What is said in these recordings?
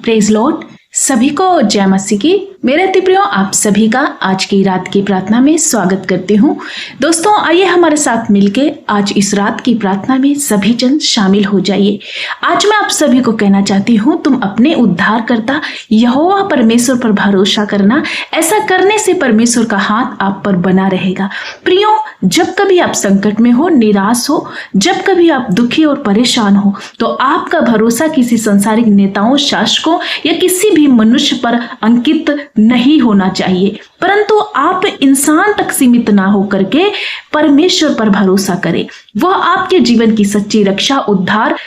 Praise Lord. सभी को जय मसीह की। मेरे अति प्रियो, आप सभी का आज की रात की प्रार्थना में स्वागत करती हूँ। दोस्तों, आइए हमारे साथ मिलके आज इस रात की प्रार्थना में सभी जन शामिल हो जाइए। आज मैं आप सभी को कहना चाहती हूँ, तुम अपने उद्धारकर्ता यहोवा परमेश्वर पर भरोसा करना। ऐसा करने से परमेश्वर का हाथ आप पर बना रहेगा। प्रियो, जब कभी आप संकट में हो, निराश हो, जब कभी आप दुखी और परेशान हो, तो आपका भरोसा किसी संसारिक नेताओं, शासकों या किसी भी मनुष्य पर अंकित नहीं होना चाहिए, परंतु आप इंसान तक सीमित ना होकर के परमेश्वर पर भरोसा करें। वह आपके जीवन की सच्ची रक्षा, उद्धार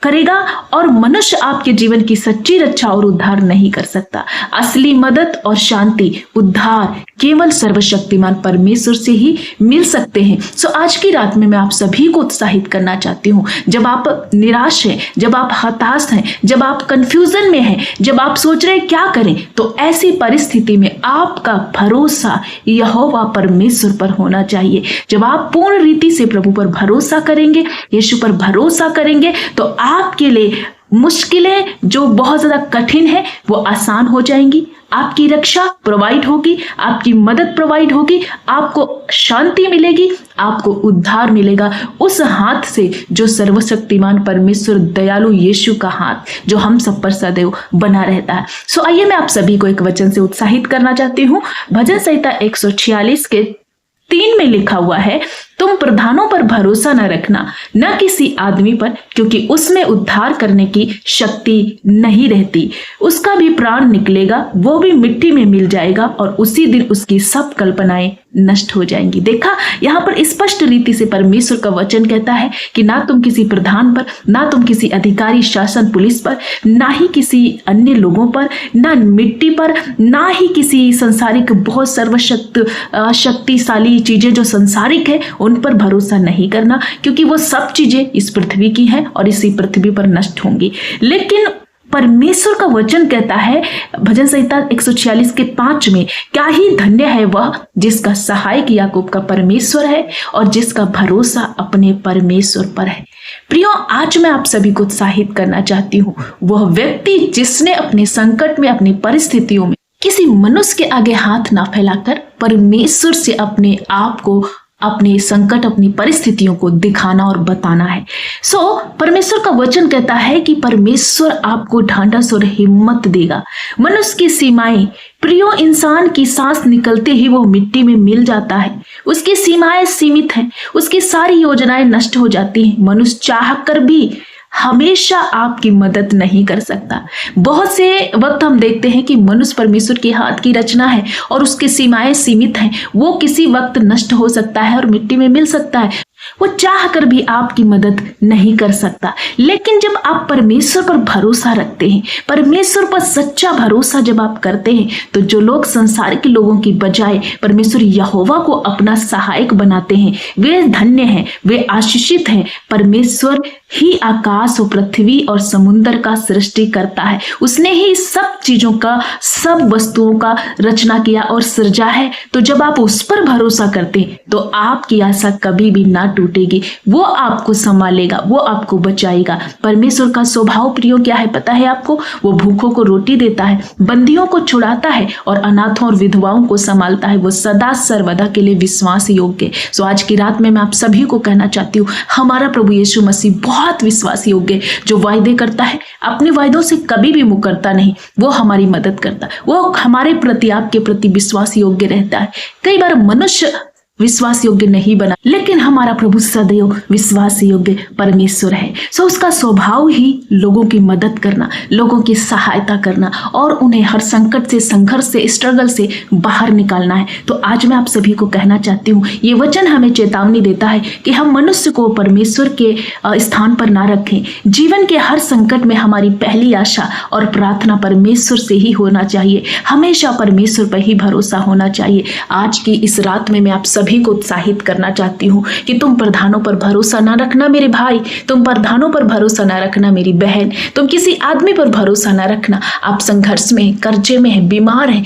करेगा और मनुष्य आपके जीवन की सच्ची रक्षा और उद्धार नहीं कर सकता। असली मदद और शांति, उद्धार केवल सर्वशक्तिमान परमेश्वर से ही मिल सकते हैं। सो आज की रात में मैं आप सभी को उत्साहित करना चाहती हूँ। जब आप निराश हैं, जब आप हताश हैं, जब आप कंफ्यूजन में हैं, जब आप सोच रहे हैं क्या करें, तो ऐसी परिस्थिति में आपका भरोसा यहोवा परमेश्वर पर होना चाहिए। जब आप पूर्ण रीति से प्रभु पर भरोसा करेंगे, यीशु पर भरोसा करेंगे, तो आपके लिए मुश्किलें जो बहुत ज्यादा कठिन है वो आसान हो जाएंगी। आपकी रक्षा प्रोवाइड होगी, आपकी मदद प्रोवाइड होगी, आपको शांति मिलेगी, आपको उद्धार मिलेगा उस हाथ से जो सर्वशक्तिमान परमेश्वर, दयालु यीशु का हाथ जो हम सब पर सदैव बना रहता है। सो आइए मैं आप सभी को एक वचन से उत्साहित करना चाहती हूँ। भजन संहिता 146 के 3 में लिखा हुआ है, तुम प्रधानों पर भरोसा न रखना, न किसी आदमी पर, क्योंकि उसमें उद्धार करने की शक्ति नहीं रहती। उसका भी प्राण निकलेगा, वो भी मिट्टी में मिल जाएगा और उसी दिन उसकी सब कल्पनाएं नष्ट हो जाएंगी। देखा, यहाँ पर स्पष्ट रीति से परमेश्वर का वचन कहता है कि ना तुम किसी प्रधान पर, ना तुम किसी अधिकारी, शासन, पुलिस पर, ना ही किसी अन्य लोगों पर, ना मिट्टी पर, ना ही किसी संसारिक बहुत शक्तिशाली चीजें जो संसारिक है उन पर भरोसा नहीं करना, क्योंकि वो सब चीजें इस पृथ्वी की हैं और इसी पृथ्वी पर नष्ट होंगी। लेकिन परमेश्वर का वचन कहता है भजन संहिता 146 के 5 में, क्या ही धन्य है वह जिसका सहायक याकूब का परमेश्वर है और जिसका भरोसा अपने परमेश्वर पर है। प्रियो, आज मैं आप सभी को उत्साहित करना चाहती हूँ। वह व्यक्ति जिसने अपने संकट में, अपनी परिस्थितियों में किसी मनुष्य के आगे हाथ ना फैलाकर परमेश्वर से अपने आप को, अपने संकट, अपनी परिस्थितियों को दिखाना और बताना है। परमेश्वर का वचन कहता है कि परमेश्वर आपको ढांढस और हिम्मत देगा। मनुष्य की सीमाएं, प्रियो, इंसान की सांस निकलते ही वो मिट्टी में मिल जाता है। उसकी सीमाएं सीमित हैं, उसकी सारी योजनाएं नष्ट हो जाती हैं। मनुष्य चाह कर भी हमेशा आपकी मदद नहीं कर सकता। बहुत से वक्त हम देखते हैं कि मनुष्य परमेश्वर के हाथ की रचना है और उसकी सीमाएं सीमित हैं। वो किसी वक्त नष्ट हो सकता है और मिट्टी में मिल सकता है। वो चाह कर भी आपकी मदद नहीं कर सकता। लेकिन जब आप परमेश्वर पर भरोसा रखते हैं, परमेश्वर पर सच्चा भरोसा जब आप करते हैं, तो जो लोग संसार के लोगों की बजाय परमेश्वर यहोवा को अपना सहायक बनाते हैं, वे धन्य हैं, वे आशीषित हैं। परमेश्वर ही आकाश और पृथ्वी और समुद्र का सृष्टि करता है। उसने ही सब चीजों का, सब वस्तुओं का रचना किया और सृजा है। तो जब आप उस पर भरोसा करते हैं, तो आपकी आशा कभी भी ना टूटेगी। वो आपको संभालेगा, वो आपको बचाएगा। परमेश्वर का स्वभाव प्रियो क्या है पता है आपको? वो भूखों को रोटी देता है, बंदियों को छुड़ाता है और अनाथों और विधवाओं को संभालता है। वो सदा सर्वदा के लिए विश्वास योग्य। सो आज की रात में मैं आप सभी को कहना चाहती हूँ, हमारा प्रभु यीशु मसीह बहुत विश्वास योग्य, जो वायदे करता है अपने वायदों से कभी भी मुकरता नहीं। वो हमारी मदद करता है, वो हमारे प्रति, आपके प्रति विश्वास योग्य रहता है। कई बार मनुष्य विश्वास योग्य नहीं बना, लेकिन हमारा प्रभु सदैव विश्वास योग्य परमेश्वर है। उसका स्वभाव ही लोगों की मदद करना, लोगों की सहायता करना और उन्हें हर संकट से, संघर्ष से, स्ट्रगल से बाहर निकालना है। तो आज मैं आप सभी को कहना चाहती हूँ, ये वचन हमें चेतावनी देता है कि हम मनुष्य को परमेश्वर के स्थान पर ना रखें। जीवन के हर संकट में हमारी पहली आशा और प्रार्थना परमेश्वर से ही होना चाहिए। हमेशा परमेश्वर पर ही भरोसा होना चाहिए। आज की इस रात में मैं आप सभी को उत्साहित करना चाहती हूँ कि तुम प्रधानों पर भरोसा ना रखना मेरे भाई, तुम प्रधानों पर भरोसा ना रखना मेरी बहन, तुम किसी आदमी पर भरोसा ना रखना। आप संघर्ष में, कर्जे में हैं, बीमार हैं,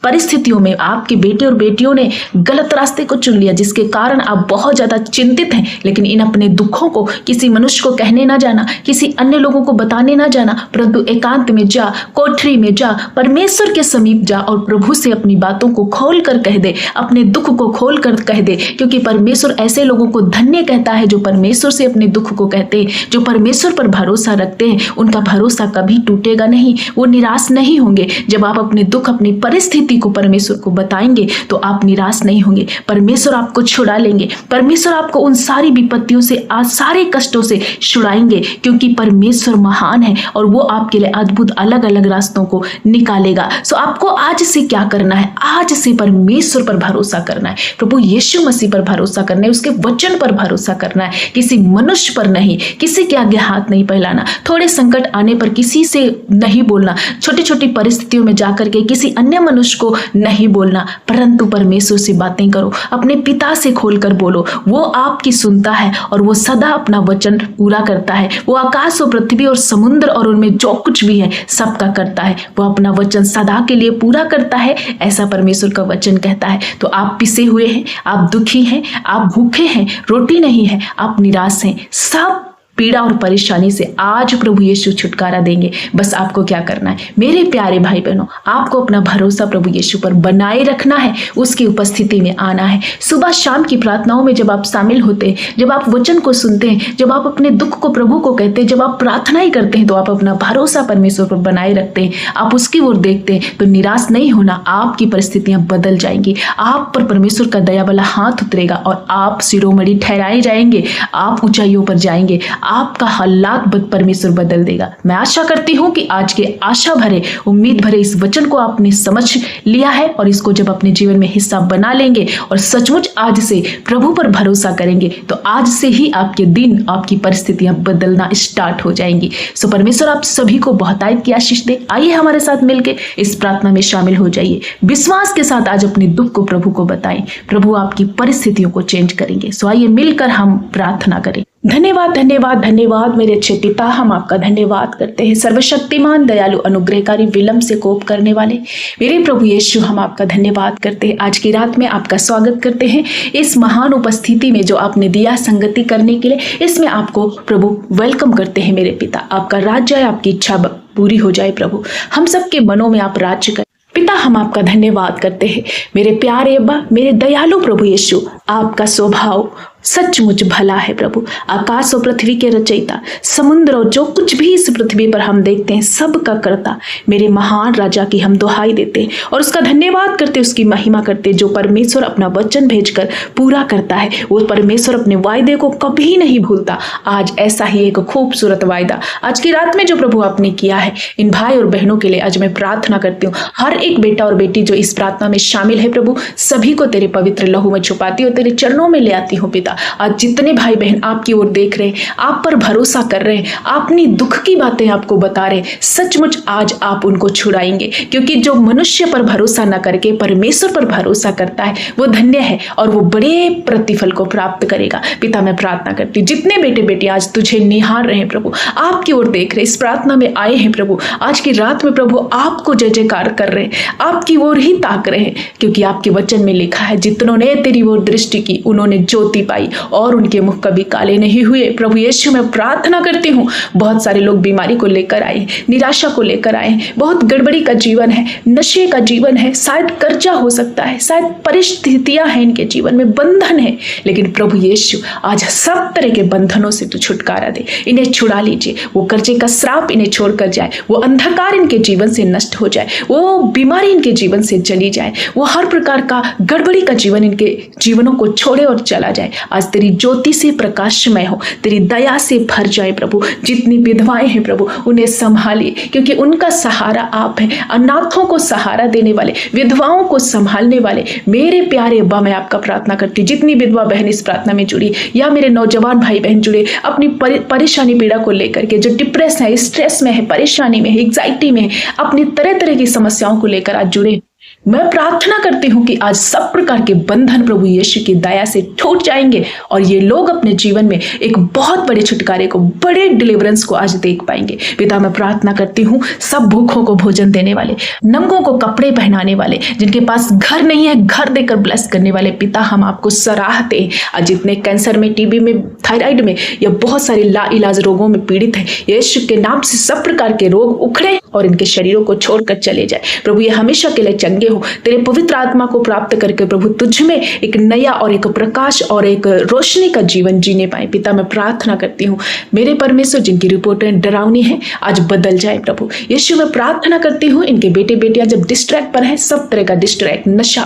परिस्थितियों में आपके बेटे और बेटियों ने गलत रास्ते को चुन लिया, जिसके कारण आप बहुत ज्यादा चिंतित हैं, लेकिन इन अपने दुखों को किसी मनुष्य को कहने ना जाना, किसी अन्य लोगों को बताने ना जाना, परंतु एकांत में जा, कोठरी में जा, परमेश्वर के समीप जा और प्रभु से अपनी बातों को खोल कर कह दे, अपने दुख को खोल कर कह दे, क्योंकि परमेश्वर ऐसे लोगों को धन्य कहता है जो परमेश्वर से अपने दुख को कहते हैं, जो परमेश्वर पर भरोसा रखते हैं। उनका भरोसा कभी टूटेगा नहीं, वो निराश नहीं होंगे। जब आप अपने दुख, अपनी परिस्थिति को परमेश्वर को बताएंगे तो आप निराश नहीं होंगे। परमेश्वर आपको छुड़ा लेंगे, परमेश्वर आपको उन सारी विपत्तियों से, आज सारे कष्टों से छुड़ाएंगे, क्योंकि परमेश्वर महान है और वो आपके लिए अद्भुत अलग अलग रास्तों को निकालेगा। सो आपको आज से क्या करना है? आज से परमेश्वर पर भरोसा करना है, प्रभु यीशु मसीह पर भरोसा करना है, उसके वचन पर भरोसा करना है, किसी मनुष्य पर नहीं, किसी के आगे हाथ नहीं फैलाना, थोड़े संकट आने पर किसी से नहीं बोलना, छोटी छोटी परिस्थितियों में जाकर के किसी अन्य मनुष्य को नहीं बोलना, परंतु परमेश्वर से बातें करो, अपने पिता से खोलकर बोलो। वो आपकी सुनता है और वो सदा अपना वचन पूरा करता है। वो आकाश और पृथ्वी और समुद्र और उनमें जो कुछ भी है सबका करता है। वो अपना वचन सदा के लिए पूरा करता है, ऐसा परमेश्वर का वचन कहता है। तो आप पिसे हुए हैं, आप दुखी हैं, आप भूखे हैं, रोटी नहीं है, आप निराश हैं, सब पीड़ा और परेशानी से आज प्रभु यीशु छुटकारा देंगे। बस आपको क्या करना है मेरे प्यारे भाई बहनों? आपको अपना भरोसा प्रभु यीशु पर बनाए रखना है, उसकी उपस्थिति में आना है। सुबह शाम की प्रार्थनाओं में जब आप शामिल होते हैं, जब आप वचन को सुनते हैं, जब आप अपने दुख को प्रभु को कहते हैं, जब आप प्रार्थना ही करते हैं, तो आप अपना भरोसा परमेश्वर पर बनाए रखते हैं, आप उसकी ओर देखते हैं, तो निराश नहीं होना। आपकी परिस्थितियां बदल जाएंगी, आप पर परमेश्वर का दया वाला हाथ उतरेगा और आप शिरोमणि ठहराए जाएंगे, आप ऊंचाइयों पर जाएंगे, आपका हालात परमेश्वर बदल देगा। मैं आशा करती हूं कि आज के आशा भरे, उम्मीद भरे इस वचन को आपने समझ लिया है और इसको जब अपने जीवन में हिस्सा बना लेंगे और सचमुच आज से प्रभु पर भरोसा करेंगे, तो आज से ही आपके दिन, आपकी परिस्थितियां बदलना स्टार्ट हो जाएंगी। सो परमेश्वर आप सभी को बहुतायत की आशीष दे। आइए हमारे साथ मिलकर इस प्रार्थना में शामिल हो जाइए। विश्वास के साथ आज अपने दुख को प्रभु को बताएं, प्रभु आपकी परिस्थितियों को चेंज करेंगे। सो आइए मिलकर हम प्रार्थना करें। धन्यवाद धन्यवाद धन्यवाद मेरे अच्छे पिता, हम आपका धन्यवाद करते हैं। सर्वशक्तिमान, दयालु, अनुग्रहकारी, विलंब से कोप करने वाले मेरे प्रभु यीशु, हम आपका धन्यवाद करते हैं। आज की रात में आपका स्वागत करते हैं इस महान उपस्थिति में जो आपने दिया संगति करने के लिए। इसमें आपको प्रभु वेलकम करते हैं मेरे पिता। आपका राज्य है, आपकी इच्छा पूरी हो जाए प्रभु, हम सबके मनों में आप राज्य करें। पिता हम आपका धन्यवाद करते हैं मेरे प्यारे अब्बा, मेरे दयालु प्रभु यीशु। आपका स्वभाव सचमुच भला है प्रभु। आकाश और पृथ्वी के रचयिता, समुद्र और जो कुछ भी इस पृथ्वी पर हम देखते हैं सब का करता, मेरे महान राजा की हम दुहाई देते हैं और उसका धन्यवाद करते, उसकी महिमा करते। जो परमेश्वर अपना वचन भेजकर पूरा करता है, वो परमेश्वर अपने वायदे को कभी नहीं भूलता। आज ऐसा ही एक खूबसूरत वायदा आज की रात में जो प्रभु आपने किया है, इन भाई और बहनों के लिए आज मैं प्रार्थना करती हूँ। हर एक बेटा और बेटी जो इस प्रार्थना में शामिल है प्रभु, सभी को तेरे पवित्र लहू में छुपाती हूँ, तेरे चरणों में ले आती हूँ पिता। आज जितने भाई बहन आपकी ओर देख रहे हैं, आप पर भरोसा कर रहे हैं, अपनी दुख की बातें आपको बता रहे हैं, सचमुच आज आप उनको छुड़ाएंगे, क्योंकि जो मनुष्य पर भरोसा न करके परमेश्वर पर भरोसा करता है वो धन्य है और वो बड़े प्रतिफल को प्राप्त करेगा। पिता मैं प्रार्थना करती हूँ जितने बेटे बेटी आज तुझे निहार रहे हैं प्रभु, आपकी ओर देख रहे, इस प्रार्थना में आए हैं प्रभु, आज की रात में प्रभु आपको जय जयकार कर रहे हैं, आपकी ओर ही ताक रहे हैं, क्योंकि आपके वचन में लिखा है जितनों ने तेरी ओर दृष्टि की उन्होंने ज्योति पाई और उनके मुख कभी काले नहीं हुए। प्रभु यीशु मैं प्रार्थना करती हूँ, बहुत सारे लोग बीमारी को लेकर आए, निराशा को लेकर आए, बहुत गड़बड़ी का जीवन है, नशे का जीवन है, शायद कर्जा हो सकता है, शायद परिस्थितियां हैं इनके जीवन में, बंधन है, लेकिन प्रभु यीशु आज सब तरह के बंधनों से तू छुटकारा दे, इन्हें छुड़ा लीजिए। वो कर्जे का श्राप इन्हें छोड़कर जाए, वो अंधकार इनके जीवन से नष्ट हो जाए, वो बीमारी इनके जीवन से चली जाए, वो हर प्रकार का गड़बड़ी का जीवन इनके जीवनों को छोड़े और चला जाए। आज तेरी ज्योति से प्रकाशमय हो, तेरी दया से भर जाए प्रभु। जितनी विधवाएं हैं प्रभु उन्हें संभालिए, क्योंकि उनका सहारा आप है। अनाथों को सहारा देने वाले, विधवाओं को संभालने वाले मेरे प्यारे अब्बा, मैं आपका प्रार्थना करती हूँ। जितनी विधवा बहन इस प्रार्थना में जुड़ी या मेरे नौजवान भाई बहन जुड़े अपनी परेशानी पीड़ा को लेकर के, जो डिप्रेस है, स्ट्रेस में है, परेशानी में है, एंग्जाइटी में है, अपनी तरह तरह की समस्याओं को लेकर आज जुड़े, मैं प्रार्थना करती हूँ कि आज सब प्रकार के बंधन प्रभु यीशु की दया से टूट जाएंगे और ये लोग अपने जीवन में एक बहुत बड़े छुटकारे को, बड़े डिलीवरेंस को आज देख पाएंगे। पिता मैं प्रार्थना करती हूँ सब भूखों को भोजन देने वाले, नंगों को कपड़े पहनाने वाले, जिनके पास घर नहीं है घर देकर ब्लेस करने वाले पिता हम आपको सराहते हैं। आज जितने कैंसर में, टीबी में, थायराइड में या बहुत सारे लाइलाज रोगों में पीड़ित है, यीशु के नाम से सब प्रकार के रोग उखड़े और इनके शरीरों को छोड़कर चले जाए। प्रभु ये हमेशा के लिए चंगे हो, तेरे पवित्र आत्मा को प्राप्त करके प्रभु तुझ में एक नया और एक प्रकाश और एक रोशनी का जीवन जीने पाए। पिता मैं प्रार्थना करती हूँ मेरे परमेश्वर जिनकी रिपोर्टें डरावनी है आज बदल जाए। प्रभु यीशु मैं प्रार्थना करती हूँ इनके बेटे बेटियां जब डिस्ट्रैक्ट पर है, सब तरह का डिस्ट्रैक्ट, नशा,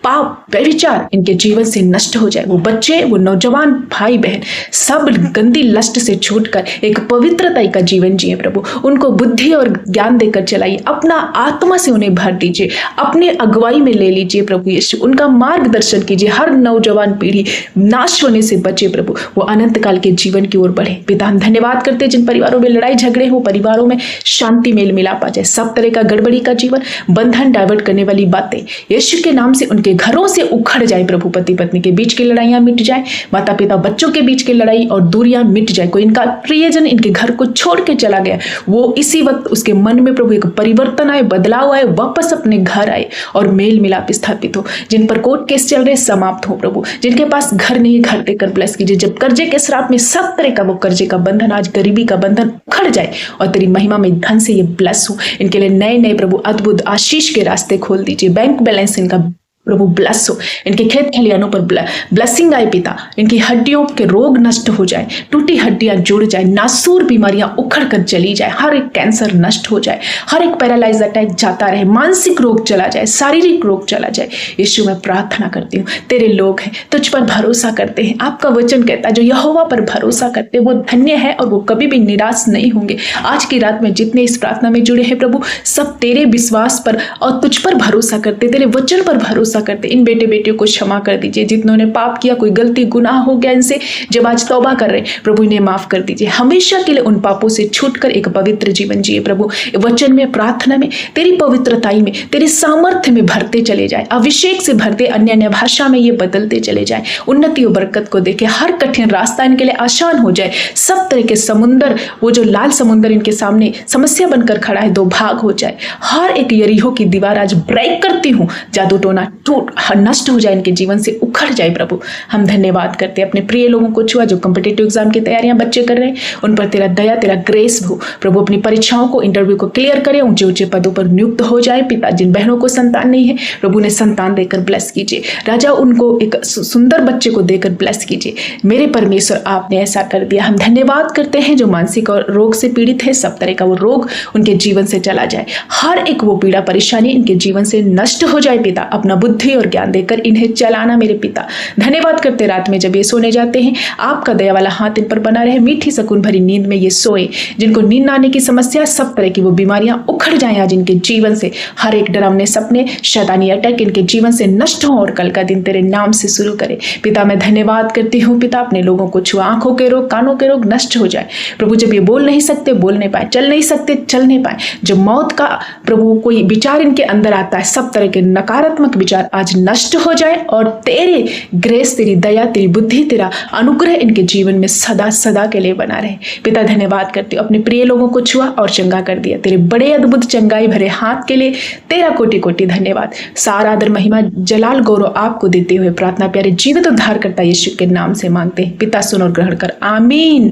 पाप, व्यभिचार इनके जीवन से नष्ट हो जाए। वो बच्चे, वो नौजवान भाई बहन सब गंदी लस्ट से छूटकर एक पवित्रता का जीवन जिए। प्रभु उनको बुद्धि और ज्ञान देकर चलाइए, अपना आत्मा से उन्हें भर दीजिए, अपने अगुवाई में ले लीजिए। प्रभु यीशु उनका मार्गदर्शन कीजिए, हर नौजवान पीढ़ी नाश होने से बचे। प्रभु वो अनंत काल के जीवन की ओर बढ़े। पिता हम धन्यवाद करते हैं जिन परिवारों में लड़ाई झगड़े हो, परिवारों में शांति मेल मिलाप आ जाए। सब तरह का गड़बड़ी का जीवन, बंधन, डाइवर्ट करने वाली बातें यीशु के नाम से उनके घरों से उखड़ जाए। प्रभु पति पत्नी के बीच की लड़ाइयां मिट जाए, माता पिता बच्चों के बीच की लड़ाई और दूरियां मिट जाए। कोई इनका प्रियजन इनके घर को छोड़ के चला गया, वो इसी वक्त उसके मन में प्रभु एक परिवर्तन आए, बदलाव आए, वापस अपने घर आए और मेल मिलाप स्थापित हो। जिन पर कोर्ट केस चल रहे समाप्त हो। प्रभु जिनके पास घर नहीं घर देकर ब्लेस कीजिए। जब कर्जे के श्राप में सब तरह का वो कर्जे का बंधन, आज गरीबी का बंधन उखड़ जाए और तेरी महिमा में धन से ये ब्लेस हो। इनके लिए नए नए प्रभु अद्भुत आशीष के रास्ते खोल दीजिए। बैंक बैलेंस इनका प्रभु ब्लेस हो, इनके खेत खलियानों पर ब्लेसिंग आए। पिता इनकी हड्डियों के रोग नष्ट हो जाए, टूटी हड्डियां जुड़ जाए, नासूर बीमारियां उखड़ कर चली जाए, हर एक कैंसर नष्ट हो जाए, हर एक पैरालाइज अटैक जाता रहे, मानसिक रोग चला जाए, शारीरिक रोग चला जाए। यीशु मैं प्रार्थना करती हूँ तेरे लोग हैं, तुझ पर भरोसा करते हैं। आपका वचन कहता है जो यहोवा पर भरोसा करते हैं वो धन्य है और वो कभी भी निराश नहीं होंगे। आज की रात में जितने इस प्रार्थना में जुड़े हैं प्रभु सब तेरे विश्वास पर और तुझ पर भरोसा करते, तेरे वचन पर भरोसा करते। इन बेटे बेटियों को क्षमा कर दीजिए जितनों ने पाप किया, कोई गलती गुनाह हो गया इनसे, जब आज तौबा कर रहे प्रभु इन्हें माफ कर दीजिए। हमेशा के लिए उन पापों से छूटकर एक पवित्र जीवन जिए। प्रभु वचन में, प्रार्थना में, तेरी पवित्रताई में, तेरे सामर्थ्य में भरते चले जाए, अभिषेक से भरते, अन्य अन्य भाषा में ये बदलते चले जाए। उन्नति और बरकत को देखे, हर कठिन रास्ता इनके लिए आसान हो जाए। सब तरह के समुंदर, वो जो लाल समुंदर इनके सामने समस्या बनकर खड़ा है, दो भाग हो जाए। हर एक यरीहो की दीवार आज ब्रेक करती हूँ, जादू टोना टूट नष्ट हो जाए, इनके जीवन से उखड़ जाए। प्रभु हम धन्यवाद करते हैं अपने प्रिय लोगों को छुआ जो कॉम्पिटिटिव एग्जाम की तैयारियां बच्चे कर रहे हैं, उन पर तेरा दया, तेरा ग्रेस हो। प्रभु अपनी परीक्षाओं को, इंटरव्यू को क्लियर करे, ऊंचे ऊंचे पदों पर नियुक्त हो जाए। पिता जिन बहनों को संतान नहीं है प्रभु ने संतान देकर ब्लेस कीजिए। राजा उनको एक सुंदर बच्चे को देकर ब्लेस कीजिए। मेरे परमेश्वर आपने ऐसा कर दिया। हम धन्यवाद करते हैं जो मानसिक और रोग से पीड़ित है, सब तरह का वो रोग उनके जीवन से चला जाए, हर एक वो पीड़ा परेशानी इनके जीवन से नष्ट हो जाए। पिता अपना बुद्धि और ज्ञान देकर इन्हें चलाना। मेरे पिता धन्यवाद करते रात में जब ये सोने जाते हैं आपका दया वाला हाथ इन पर बना रहे, मीठी सुकून भरी नींद में ये सोए। जिनको नींद आने की समस्या, सब तरह की वो बीमारियां उखड़ जाएं आज इनके जीवन से। हर एक डरावने सपने, शैतानी अटैक इनके जीवन से नष्ट हो और कल का दिन तेरे नाम से शुरू करे। पिता मैं धन्यवाद करती हूँ पिता अपने लोगों को छुआ, आंखों के रोग, कानों के रोग नष्ट हो जाए। प्रभु जब ये बोल नहीं सकते बोल नहीं पाए, चल नहीं सकते चल नहीं पाए, जो मौत का प्रभु कोई विचार इनके अंदर आता है, सब तरह के नकारात्मक विचार आज नष्ट हो जाए और तेरे ग्रेस, तेरी दया, तेरी बुद्धि, तेरा अनुग्रह इनके जीवन में सदा सदा के लिए बना रहे। पिता धन्यवाद करती हूँ अपने प्रिय लोगों को छुआ और चंगा कर दिया। तेरे बड़े अद्भुत चंगाई भरे हाथ के लिए तेरा कोटि कोटि धन्यवाद। सारा आदर महिमा जलाल गौरव आपको देते हुए प्रार्थना प्यारे जीवित उद्धार करता यीशु के नाम से मांगते हैं। पिता सुन और ग्रहण कर, आमीन।